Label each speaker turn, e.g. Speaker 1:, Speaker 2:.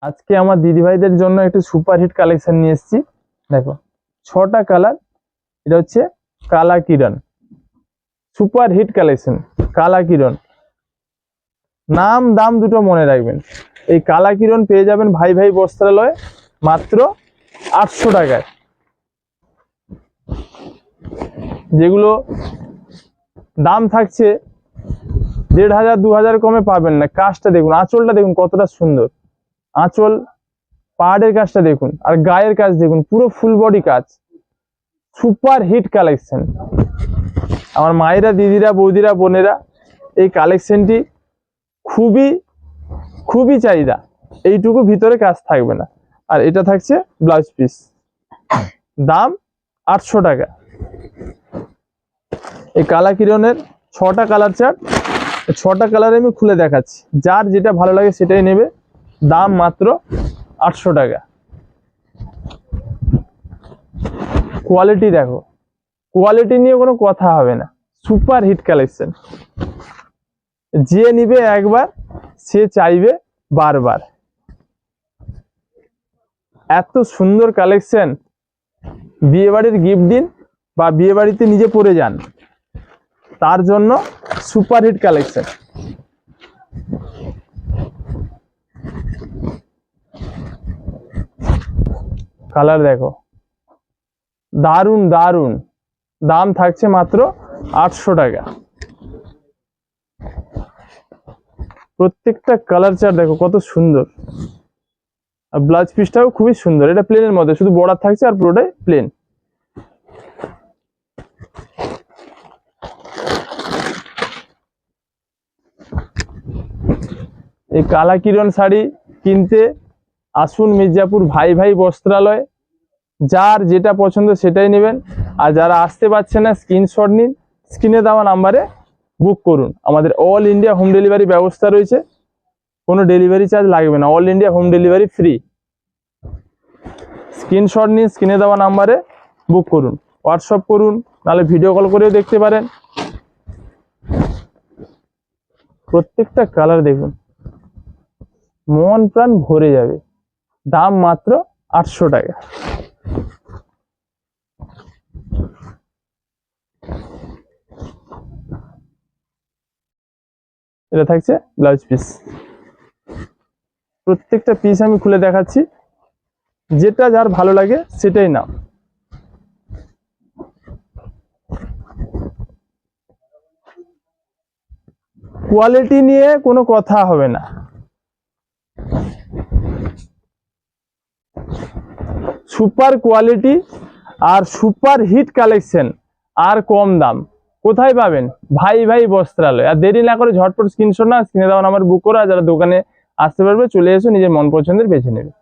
Speaker 1: আজকে আমার দিদি ভাইদের জন্য একটা সুপার হিট কালেকশন নিয়ে এসেছি। দেখো 6টা কালার। এটা হচ্ছে কালা কিরণ, সুপার হিট কালেকশন। কালা কিরণ নাম দাম দুটো মনে রাখবেন। এই কালা কিরণ পেয়ে যাবেন ভাই ভাই বস্ত্রালয় মাত্র 800 টাকায়। যেগুলো দাম থাকছে 1500 2000 কমে পাবেন না। কাজটা দেখুন, আঁচলটা দেখুন কতটা সুন্দর। আঁচল পাহাড়ের কাজটা দেখুন, আর গায়ের কাজ দেখুন, পুরো ফুল বডি কাজ। Super hit collection. আমার মায়েরা, দিদিরা, বৌদিরা, বোনেরা, এই কালেকশনটি খুবই খুবই চাহিদা। এইটুকু ভিতরে কাজ থাকবে না। আর এটা থাকছে ব্লাউজ পিস, দাম 800 টাকা। এই কালা কিরণের 6টা কালার চার্ট, 6টা কালারে আমি খুলে দেখাচ্ছি। যার যেটা ভালো লাগে সেটাই নেবে, দাম মাত্র 800 টাকা। কোয়ালিটি দেখো, কোয়ালিটি নিয়ে কোনো কথা হবে না। Super hit collection. যে নিবে একবার সে চাইবে বারবার। এত সুন্দর কালেকশন বিয়ে বাড়ির গিফট দিন বা বিয়ে বাড়িতে নিজে পরে যান, তার জন্য সুপার হিট কালেকশন। কালার দেখো, দারুন দারুন। দাম থাকছে মাত্র 800 টাকা। প্রত্যেকটা কালার চার্ট দেখো কত সুন্দর। আর ব্লাউজ পিসটাও খুবই সুন্দর। এটা প্লেনের মধ্যে, শুধু বর্ডার থাকছে আর পুরোটাই প্লেন। এই কালা কিরণ শাড়ি কিনতে আসুন মির্জাপুর ভাই ভাই বস্ত্রালয়। যার যেটা পছন্দ সেটাই নেবেন। আর যারা আসতে পারছে না, স্ক্রিনশট নিন, স্ক্রিনে দেওয়া নাম্বারে বুক করুন। আমাদের অল ইন্ডিয়া হোম ডেলিভারি ব্যবস্থা রয়েছে, কোনো ডেলিভারি চার্জ লাগবে না। All India home delivery free. Screenshot নিন, স্ক্রিনে দেওয়া নাম্বারে বুক করুন, হোয়াটসঅ্যাপ করুন, নাহলে ভিডিও কল করেও দেখতে পারেন। প্রত্যেকটা কালার দেখুন, মন প্রাণ ভরে যাবে। দাম মাত্র 800 টাকা। এটা থাকছে ব্লাউজ পিস। প্রত্যেকটা পিস আমি খুলে দেখাচ্ছি, যেটা যার ভালো লাগে সেটাই নাও। কোয়ালিটি নিয়ে কোনো কথা হবে না। সুপার কোয়ালিটি আর সুপার হিট কালেকশন, আর কম দাম কোথায় পাবেন? ভাই ভাই বস্ত্রালয়। আর দেরি না করে ঝটপট স্ক্রিনশট না, স্ক্রিনে দেওয়া নাম্বার বুক করো। আর যারা দোকানে আসতে পারবে চলে এসো, নিজের মন পছন্দের বেছে নেবে।